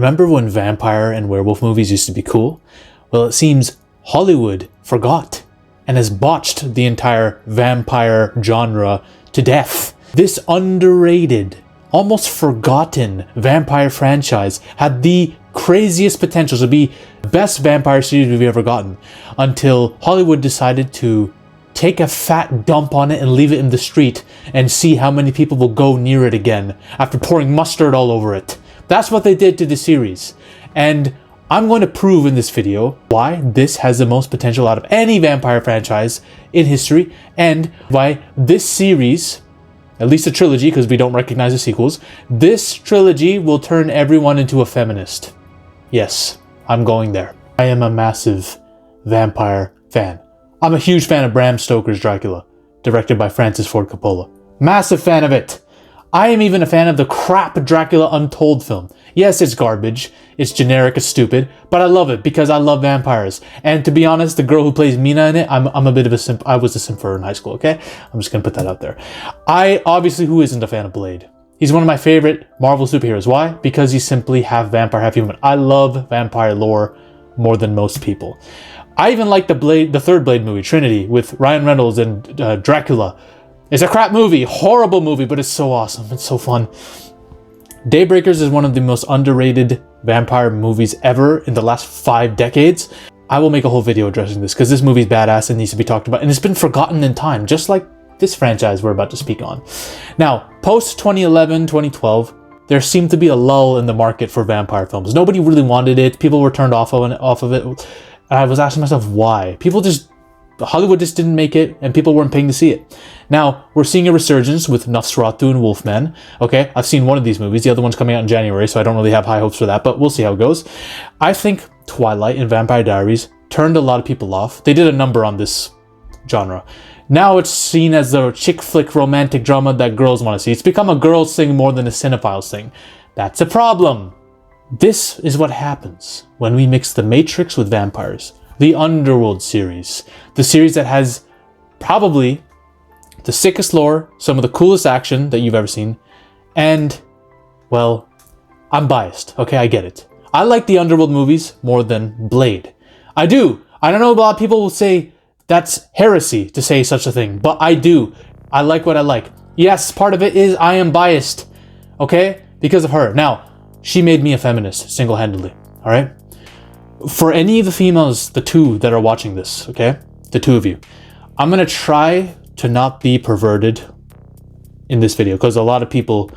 Remember when vampire and werewolf movies used to be cool? Well, it seems Hollywood forgot and has botched the entire vampire genre to death. This underrated, almost forgotten vampire franchise had the craziest potential to be the best vampire series we've ever gotten, until Hollywood decided to take a fat dump on it and leave it in the street and see how many people will go near it again after pouring mustard all over it. That's what they did to the series. And I'm going to prove in this video why this has the most potential out of any vampire franchise in history, and why this series, at least a trilogy because we don't recognize the sequels, this trilogy will turn everyone into a feminist. Yes, I'm going there. I am a massive vampire fan. I'm a huge fan of Bram Stoker's Dracula, directed by Francis Ford Coppola. Massive fan of it. I am even a fan of the crap Dracula Untold film. Yes, it's garbage, it's generic, it's stupid, but I love it because I love vampires. And to be honest, the girl who plays Mina in it, I'm a bit of a simp. I was a simp for her in high school, okay? I'm just gonna put that out there. Who isn't a fan of Blade? He's one of my favorite Marvel superheroes. Why? Because he's simply half vampire, half human. I love vampire lore more than most people. I even like the third Blade movie, Trinity, with Ryan Reynolds and Dracula. It's a crap movie, horrible movie, but it's so awesome. It's so fun. Daybreakers is one of the most underrated vampire movies ever in the last 5 decades. I will make a whole video addressing this because this movie's badass and needs to be talked about, and it's been forgotten in time, just like this franchise we're about to speak on. Now, post 2011, 2012, there seemed to be a lull in the market for vampire films. Nobody really wanted it. People were turned off of it. And I was asking myself why. Hollywood just didn't make it, and people weren't paying to see it. Now, we're seeing a resurgence with Nosferatu and Wolfman. Okay, I've seen one of these movies. The other one's coming out in January, so I don't really have high hopes for that, but we'll see how it goes. I think Twilight and Vampire Diaries turned a lot of people off. They did a number on this genre. Now it's seen as the chick flick romantic drama that girls want to see. It's become a girls thing more than a cinephiles thing. That's a problem. This is what happens when we mix The Matrix with vampires. The Underworld series. The series that has probably the sickest lore, some of the coolest action that you've ever seen, and, well, I'm biased, okay, I get it. I like the Underworld movies more than Blade. I do. I don't know, a lot of people will say that's heresy to say such a thing, but I do. I like what I like. Yes, part of it is I am biased, okay, because of her. Now, she made me a feminist, single-handedly, all right? For any of the females, the two that are watching this, okay? The two of you. I'm going to try to not be perverted in this video because a lot of people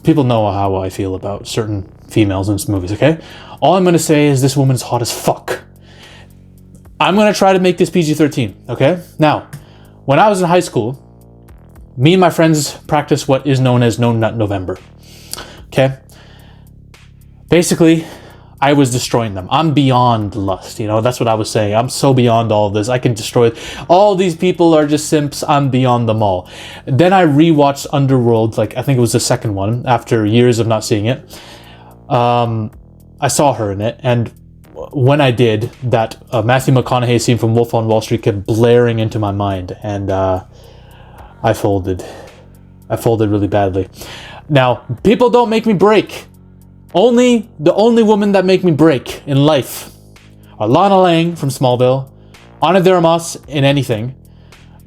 know how I feel about certain females in movies, okay? All I'm going to say is this woman's hot as fuck. I'm going to try to make this PG-13, okay? Now, when I was in high school, me and my friends practiced what is known as No Nut November, okay? Basically, I was destroying them. I'm beyond lust, you know, that's what I was saying. I'm so beyond all of this. I can destroy it. All these people are just simps. I'm beyond them all. Then I rewatched Underworld, like I think it was the second one, after years of not seeing it. I saw her in it, and when I did, that Matthew McConaughey scene from Wolf on Wall Street kept blaring into my mind, and I folded. I folded really badly. Now, people don't make me break. The only women that make me break in life are Lana Lang from Smallville, Ana de Armas in anything,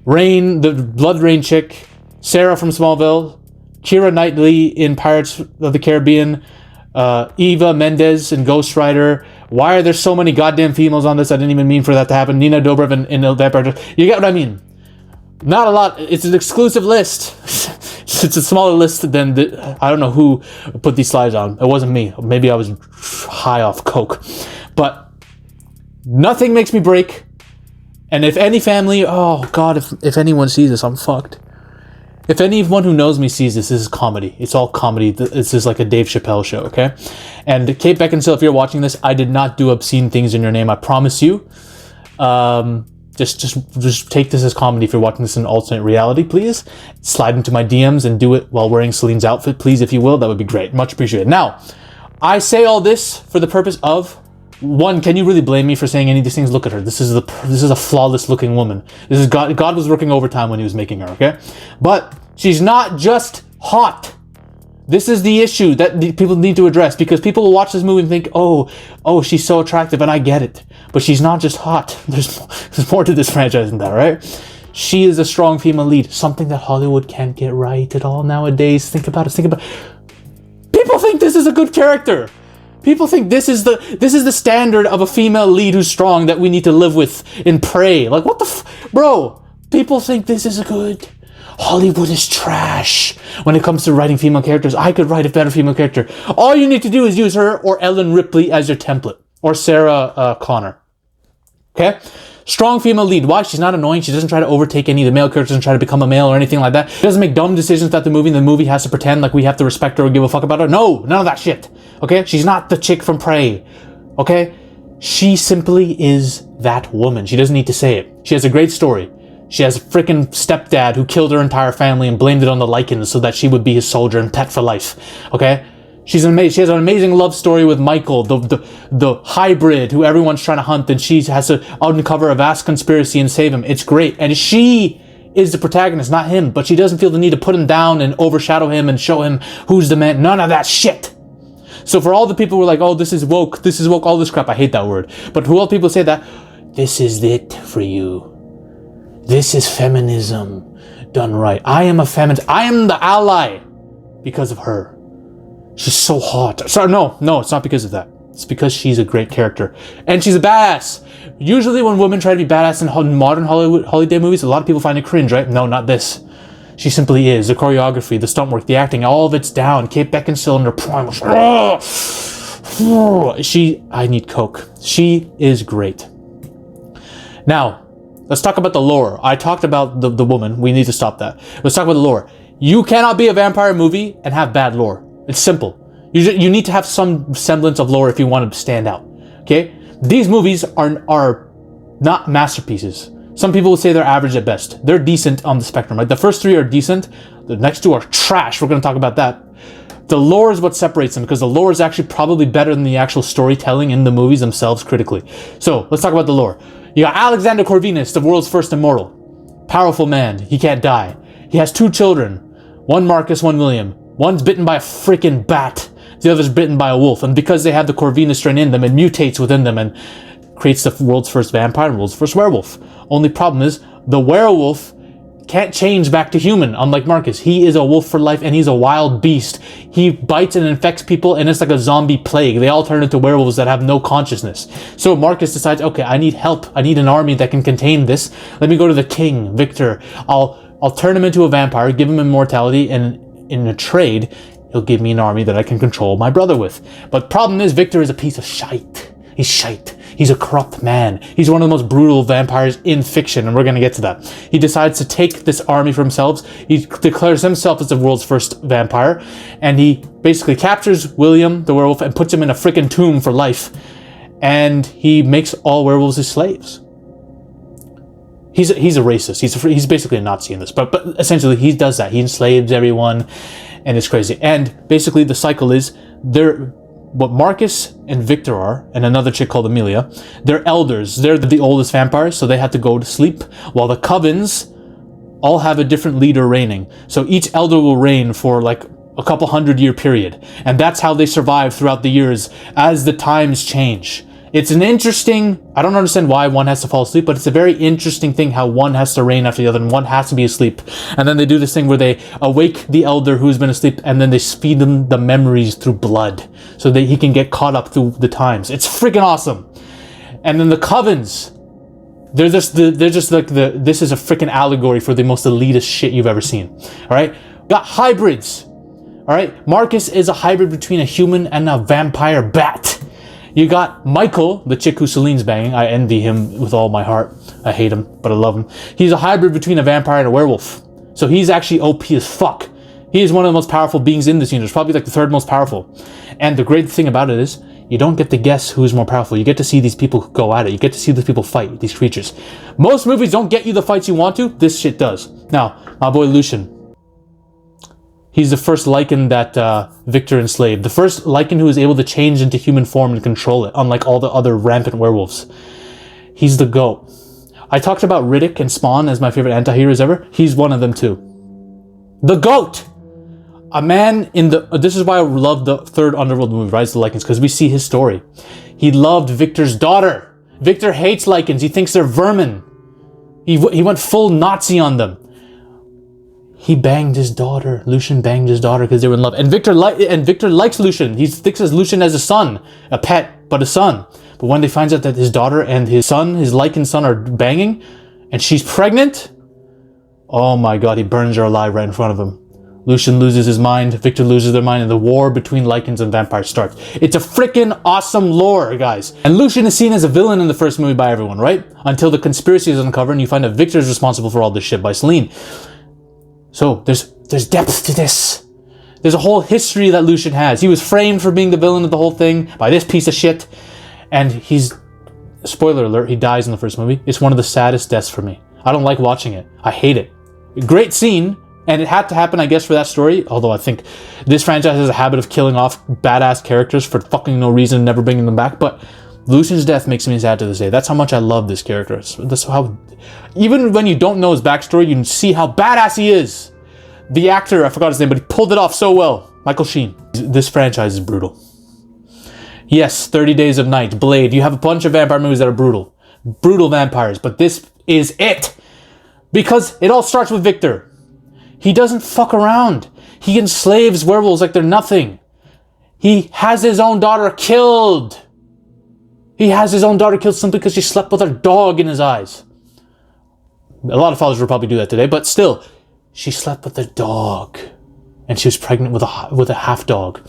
Rain, the Blood Rain chick, Sarah from Smallville, Keira Knightley in Pirates of the Caribbean, Eva Mendes in Ghost Rider. Why are there so many goddamn females on this? I didn't even mean for that to happen. Nina Dobrev in Vampire. You get what I mean? Not a lot. It's an exclusive list. It's a smaller list than I don't know who put these slides on. It wasn't me. Maybe I was high off coke. But nothing makes me break. And if any family, oh God, if anyone sees this, I'm fucked. If anyone who knows me sees this is comedy. It's all comedy. This is like a Dave Chappelle show, okay? And Kate Beckinsale, if you're watching this, I did not do obscene things in your name. I promise you. Just take this as comedy if you're watching this in alternate reality, please. Slide into my DMs and do it while wearing Celine's outfit, please, if you will. That would be great. Much appreciated. Now, I say all this for the purpose of, one, can you really blame me for saying any of these things? Look at her. This is a flawless looking woman. This is God was working overtime when he was making her, okay? But she's not just hot. This is the issue that people need to address, because people will watch this movie and think, oh, she's so attractive, and I get it. But she's not just hot. There's more to this franchise than that, right? She is a strong female lead, something that Hollywood can't get right at all nowadays. Think about it. People think this is a good character. People think this is the standard of a female lead who's strong that we need to live with in Prey. Like, what the bro? People think this is good. Hollywood is trash when it comes to writing female characters. I could write a better female character. All you need to do is use her or Ellen Ripley as your template, or Sarah Connor. Okay? Strong female lead. Why? She's not annoying. She doesn't try to overtake any of the male characters and try to become a male or anything like that. She doesn't make dumb decisions that the movie has to pretend like we have to respect her or give a fuck about her. No, none of that shit. Okay? She's not the chick from Prey. Okay? She simply is that woman. She doesn't need to say it. She has a great story. She has a freaking stepdad who killed her entire family and blamed it on the Lycans so that she would be his soldier and pet for life. Okay? She's amazing. She has an amazing love story with Michael, the hybrid who everyone's trying to hunt, and she has to uncover a vast conspiracy and save him. It's great. And she is the protagonist, not him, but she doesn't feel the need to put him down and overshadow him and show him who's the man. None of that shit. So for all the people who are like, oh, this is woke, all this crap, I hate that word. But who all people say that, this is it for you. This is feminism done right. I am a feminist. I am the ally because of her. She's so hot. Sorry, no, it's not because of that. It's because she's a great character. And she's a badass. Usually when women try to be badass in modern holiday movies, a lot of people find it cringe, right? No, not this. She simply is. The choreography, the stunt work, the acting, all of it's down. Kate Beckinsale in her prime. I need Coke. She is great. Now, let's talk about the lore. I talked about the woman. We need to stop that. Let's talk about the lore. You cannot be a vampire movie and have bad lore. It's simple. You need to have some semblance of lore if you want to stand out. Okay? These movies are not masterpieces. Some people would say they're average at best. They're decent on the spectrum, right? The first three are decent. The next two are trash. We're going to talk about that. The lore is what separates them, because the lore is actually probably better than the actual storytelling in the movies themselves critically. So let's talk about the lore. You got Alexander Corvinus, the world's first immortal. Powerful man. He can't die. He has two children. One Marcus, one William. One's bitten by a freaking bat. The other's bitten by a wolf. And because they have the Corvinus strain in them, it mutates within them and creates the world's first vampire and world's first werewolf. Only problem is, the werewolf can't change back to human, unlike Marcus. He is a wolf for life, and he's a wild beast. He bites and infects people, and it's like a zombie plague. They all turn into werewolves that have no consciousness. So Marcus decides, okay, I need help. I need an army that can contain this. Let me go to the king, Victor. I'll turn him into a vampire, give him immortality, and in a trade, he'll give me an army that I can control my brother with. But problem is, Victor is a piece of shite. He's shite. He's a corrupt man. He's one of the most brutal vampires in fiction, and we're going to get to that. He decides to take this army for himself. He declares himself as the world's first vampire, and he basically captures William, the werewolf, and puts him in a freaking tomb for life. And he makes all werewolves his slaves. He's a racist. He's basically a Nazi in this, but essentially he does that. He enslaves everyone, and it's crazy. And basically the cycle is what Marcus and Victor are, and another chick called Amelia, they're elders. They're the oldest vampires, so they have to go to sleep, while the covens all have a different leader reigning. So each elder will reign for like a couple 100-year period, and that's how they survive throughout the years as the times change. It's an interesting, I don't understand why one has to fall asleep, but it's a very interesting thing how one has to reign after the other and one has to be asleep. And then they do this thing where they awake the elder who's been asleep, and then they feed him the memories through blood so that he can get caught up through the times. It's freaking awesome. And then the covens, they're just like this is a freaking allegory for the most elitist shit you've ever seen. All right? Got hybrids. All right? Marcus is a hybrid between a human and a vampire bat. You got Michael, the chick who Celine's banging. I envy him with all my heart. I hate him, but I love him. He's a hybrid between a vampire and a werewolf. So he's actually OP as fuck. He is one of the most powerful beings in this universe, probably like the third most powerful. And the great thing about it is, you don't get to guess who's more powerful. You get to see these people go at it. You get to see these people fight, these creatures. Most movies don't get you the fights you want to. This shit does. Now, my boy Lucian. He's the first Lycan that Victor enslaved. The first Lycan who is able to change into human form and control it, unlike all the other rampant werewolves. He's the GOAT. I talked about Riddick and Spawn as my favorite anti-heroes ever. He's one of them too. The GOAT! A man in the... This is why I love the third Underworld movie, Rise of the Lycans, because we see his story. He loved Victor's daughter. Victor hates Lycans. He thinks they're vermin. He went full Nazi on them. He banged his daughter. Lycan banged his daughter because they were in love. And Victor likes Lycan. He thinks of Lycan as a son. A pet, but a son. But when they find out that his daughter and his son, his Lycan son, are banging, and she's pregnant, oh my god, he burns her alive right in front of him. Lycan loses his mind, Victor loses their mind, and the war between Lycans and vampires starts. It's a freaking awesome lore, guys. And Lycan is seen as a villain in the first movie by everyone, right? Until the conspiracy is uncovered and you find that Victor is responsible for all this shit by Selene. So there's depth to this. There's a whole history that Lycan has. He was framed for being the villain of the whole thing by this piece of shit. And he's, spoiler alert, he dies in the first movie. It's one of the saddest deaths for me. I don't like watching it. I hate it. Great scene. And it had to happen, I guess, for that story. Although I think this franchise has a habit of killing off badass characters for fucking no reason, never bringing them back. But Lycan's death makes me sad to this day. That's how much I love this character. That's how, even when you don't know his backstory, you can see how badass he is. The actor, I forgot his name, but he pulled it off so well. Michael Sheen. This franchise is brutal. Yes, 30 Days of Night, Blade. You have a bunch of vampire movies that are brutal. Brutal vampires. But this is it. Because it all starts with Victor. He doesn't fuck around. He enslaves werewolves like they're nothing. He has his own daughter killed. He has his own daughter killed simply because she slept with her dog in his eyes. A lot of fathers would probably do that today, but still, she slept with a dog. And she was pregnant with a half dog.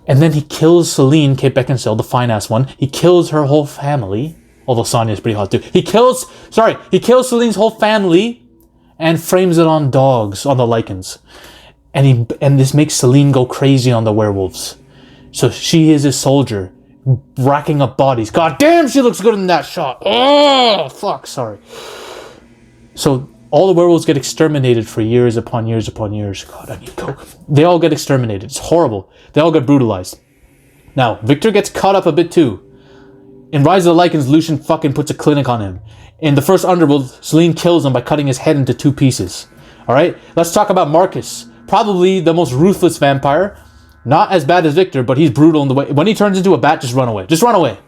And then he kills Selene, Kate Beckinsale, the fine-ass one. He kills her whole family. Although Sonya's pretty hot too. He kills Selene's whole family and frames it on dogs, on the Lycans. And this makes Selene go crazy on the werewolves. So she is a soldier, racking up bodies. God damn, she looks good in that shot. Oh, fuck, sorry. So all the werewolves get exterminated for years upon years upon years. God, I need coke. They all get exterminated. It's horrible. They all get brutalized. Now, Victor gets caught up a bit too. In Rise of the Lycans, Lycan fucking puts a clinic on him. In the first Underworld, Selene kills him by cutting his head into 2 pieces. Alright? Let's talk about Marcus. Probably the most ruthless vampire. Not as bad as Victor, but he's brutal in the way. When he turns into a bat, just run away. Just run away.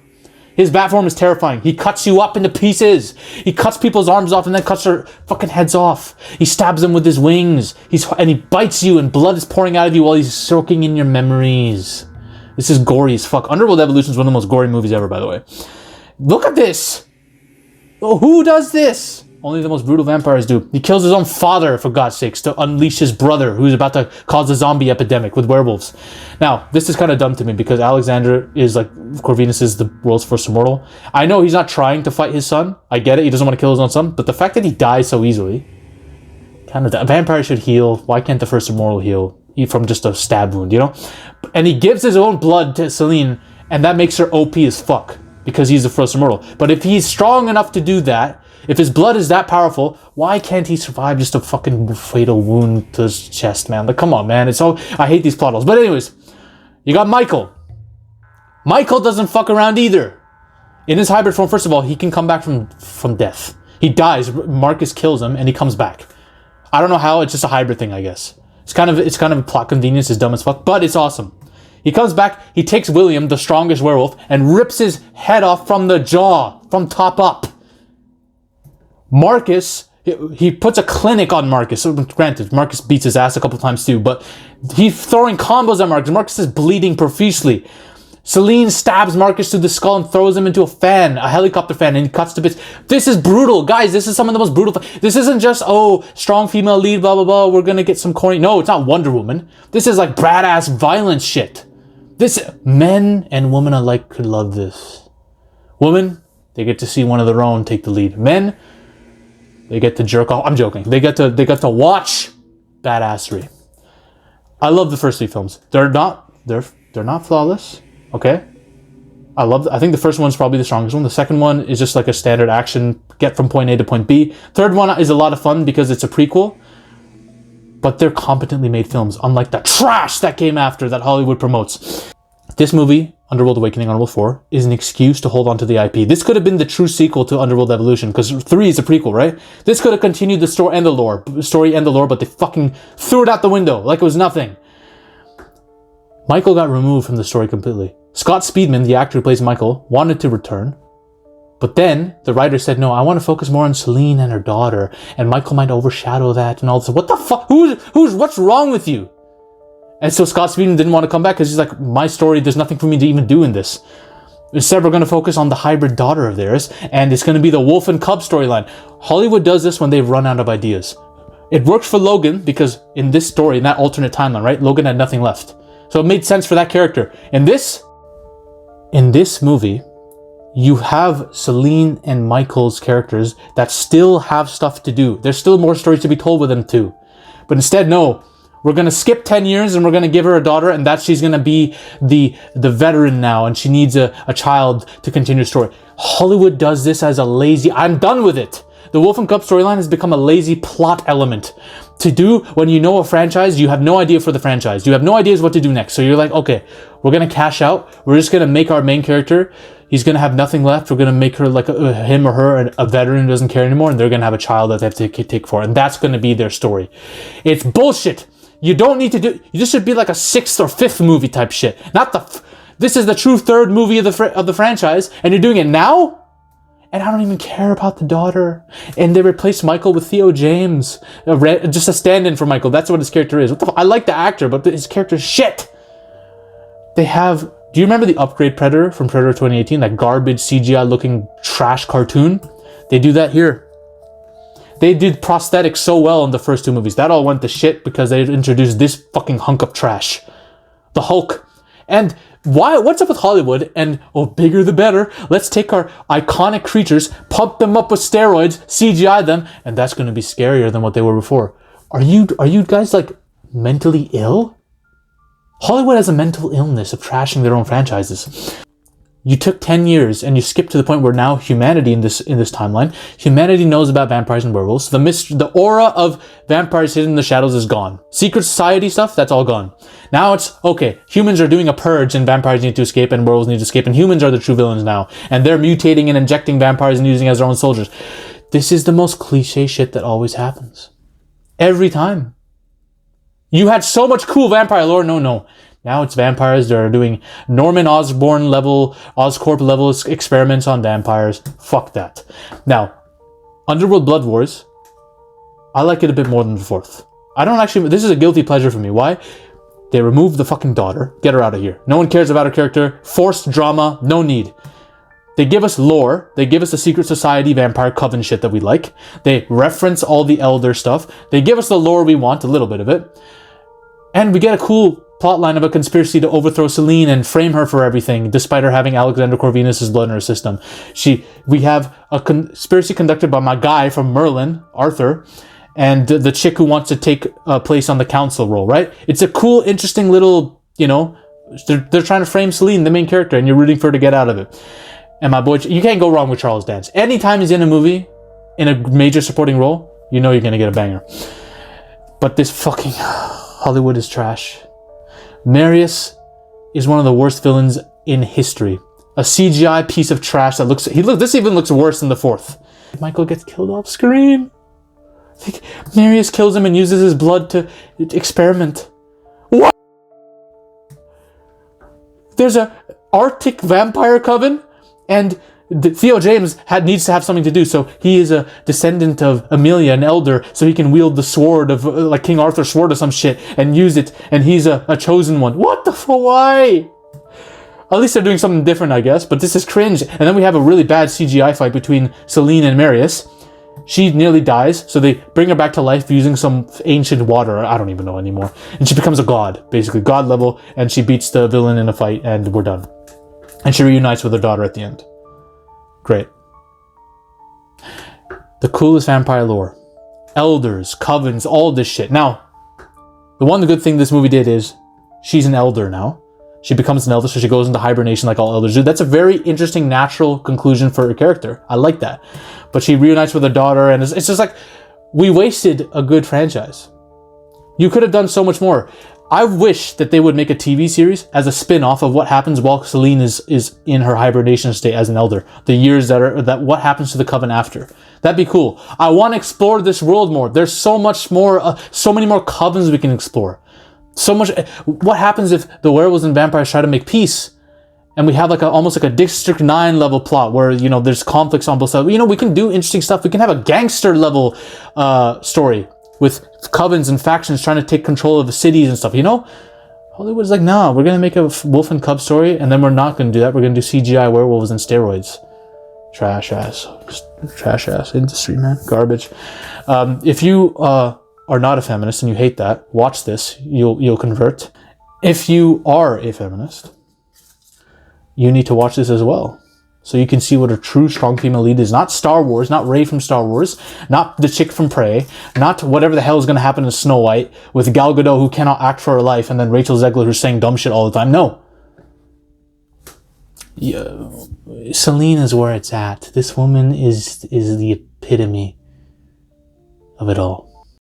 His bat form is terrifying. He cuts you up into pieces. He cuts people's arms off and then cuts their fucking heads off. He stabs them with his wings. And he bites you and blood is pouring out of you while he's soaking in your memories. This is gory as fuck. Underworld Evolution is one of the most gory movies ever, by the way. Look at this! Oh, who does this? Only the most brutal vampires do. He kills his own father, for God's sakes, to unleash his brother, who's about to cause a zombie epidemic with werewolves. Now, this is kind of dumb to me, because Alexander is like, Corvinus is the world's first immortal. I know he's not trying to fight his son. I get it, he doesn't want to kill his own son. But the fact that he dies so easily, a vampire should heal. Why can't the first immortal heal? From just a stab wound, you know? And he gives his own blood to Selene, and that makes her OP as fuck, because he's the first immortal. But if he's strong enough to do that, if his blood is that powerful, why can't he survive just a fucking fatal wound to his chest, man? Like, come on, man. It's so... I hate these plot holes. But anyways, you got Michael. Michael doesn't fuck around either. In his hybrid form, first of all, he can come back from death. He dies, Marcus kills him, and he comes back. I don't know how, it's just a hybrid thing, I guess. It's kind of a plot convenience, it's dumb as fuck, but it's awesome. He comes back, he takes William, the strongest werewolf, and rips his head off from the jaw, from top up. Marcus, he puts a clinic on Marcus. So granted, Marcus beats his ass a couple times too, but he's throwing combos at Marcus. Marcus is bleeding profusely. Selene stabs Marcus through the skull and throws him into a helicopter fan, and he cuts to bits. This is brutal, guys. This is some of the most brutal. This isn't just, oh, strong female lead, blah, blah, blah. We're gonna get some corny. No, it's not Wonder Woman. This is like badass violent shit. Men and women alike could love this. Women, they get to see one of their own take the lead. Men, they get to jerk off. I'm joking. They get to watch badassery. I love the first 3 films. They're not flawless. Okay? I think the first one's probably the strongest one. The second one is just like a standard action, get from point A to point B. Third one is a lot of fun because it's a prequel. But they're competently made films, unlike the trash that came after that Hollywood promotes. This movie, Underworld Awakening, Underworld 4, is an excuse to hold on to the IP. This could have been the true sequel to Underworld Evolution, because 3 is a prequel, right? This could have continued the story and the lore, but they fucking threw it out the window like it was nothing. Michael got removed from the story completely. Scott Speedman, the actor who plays Michael, wanted to return, but then the writer said, no, I want to focus more on Celine and her daughter, and Michael might overshadow that and all this. What the fuck? What's wrong with you? And so Scott Speedman didn't want to come back because he's like, my story, there's nothing for me to even do in this. Instead, we're going to focus on the hybrid daughter of theirs, and it's going to be the wolf and cub storyline. Hollywood does this when they've run out of ideas. It worked for Logan because in this story, in that alternate timeline, right, Logan had nothing left. So it made sense for that character. In this movie, you have Celine and Michael's characters that still have stuff to do. There's still more stories to be told with them too. But instead, no. We're going to skip 10 years and we're going to give her a daughter, and that she's going to be the veteran now, and she needs a child to continue the story. Hollywood does this as a lazy... I'm done with it. The Wolf and Cub storyline has become a lazy plot element to do when you know a franchise. You have no idea for the franchise. You have no ideas what to do next. So you're like, okay, we're going to cash out. We're just going to make our main character. He's going to have nothing left. We're going to make her like him or her a veteran who doesn't care anymore, and they're going to have a child that they have to take for. And that's going to be their story. It's bullshit. You don't need to do... This should be like a 6th or 5th movie type shit. Not the... This is the true 3rd movie of the franchise, and you're doing it now? And I don't even care about the daughter. And they replaced Michael with Theo James. Just a stand-in for Michael. That's what his character is. I like the actor, but his character is shit. They have... Do you remember the Upgrade Predator from Predator 2018? That garbage CGI-looking trash cartoon? They do that here. They did prosthetics so well in the first 2 movies. That all went to shit because they introduced this fucking hunk of trash. The Hulk. And what's up with Hollywood? And, bigger the better. Let's take our iconic creatures, pump them up with steroids, CGI them, and that's going to be scarier than what they were before. Are you guys, like, mentally ill? Hollywood has a mental illness of trashing their own franchises. You took 10 years and you skipped to the point where now humanity in this timeline, humanity knows about vampires and werewolves. The aura of vampires hidden in the shadows is gone. Secret society stuff, that's all gone. Now it's, okay, humans are doing a purge and vampires need to escape and werewolves need to escape, and humans are the true villains now. And they're mutating and injecting vampires and using as their own soldiers. This is the most cliche shit that always happens. Every time. You had so much cool vampire lore. No. Now it's vampires. They're doing Norman Osborn level, Oscorp level experiments on vampires. Fuck that. Now, Underworld Blood Wars, I like it a bit more than the 4th. I don't actually... This is a guilty pleasure for me. Why? They removed the fucking daughter. Get her out of here. No one cares about her character. Forced drama. No need. They give us lore. They give us the secret society vampire coven shit that we like. They reference all the elder stuff. They give us the lore we want, a little bit of it. And we get a cool plotline of a conspiracy to overthrow Celine and frame her for everything, despite her having Alexander Corvinus' blood in her system. We have a conspiracy conducted by my guy from Merlin, Arthur, and the chick who wants to take place on the council role, right? It's a cool, interesting little, they're trying to frame Celine, the main character, and you're rooting for her to get out of it. And my boy, you can't go wrong with Charles Dance. Anytime he's in a movie, in a major supporting role, you know you're going to get a banger. But this fucking Hollywood is trash. Marius is one of the worst villains in history. A CGI piece of trash that this even looks worse than the 4th. Michael gets killed off screen. Marius kills him and uses his blood to experiment. What? There's a Arctic vampire coven, and Theo James needs to have something to do, so he is a descendant of Amelia, an elder, so he can wield the sword of, like King Arthur's sword or some shit, and use it, and he's a chosen one. What the fuck? Why? At least they're doing something different, I guess, but this is cringe. And then we have a really bad CGI fight between Celine and Marius. She nearly dies, so they bring her back to life using some ancient water, I don't even know anymore, and she becomes a god, basically, god level, and she beats the villain in a fight, and we're done. And she reunites with her daughter at the end. Great. The coolest vampire lore. Elders, covens, all this shit. Now, the good thing this movie did is she's an elder now. She becomes an elder, so she goes into hibernation like all elders do. That's a very interesting, natural conclusion for her character. I like that. But she reunites with her daughter, and it's just like, we wasted a good franchise. You could have done so much more. I wish that they would make a TV series as a spin-off of what happens while Selene is in her hibernation state as an elder. The years that what happens to the coven after. That'd be cool. I want to explore this world more. There's so much more, so many more covens we can explore. So much. What happens if the werewolves and vampires try to make peace? And we have like almost like a District 9 level plot where, you know, there's conflicts on both sides. You know, we can do interesting stuff. We can have a gangster level story with covens and factions trying to take control of the cities and stuff, you know? Hollywood's like, nah, we're going to make a wolf and cub story, and then we're not going to do that. We're going to do CGI werewolves and steroids. Trash ass industry, man. Garbage. If you are not a feminist and you hate that, watch this. You'll convert. If you are a feminist, you need to watch this as well. So you can see what a true strong female lead is. Not Star Wars, not Rey from Star Wars, not the chick from Prey, not whatever the hell is going to happen to Snow White with Gal Gadot who cannot act for her life and then Rachel Zegler who's saying dumb shit all the time. No. Selene is where it's at. This woman is the epitome of it all.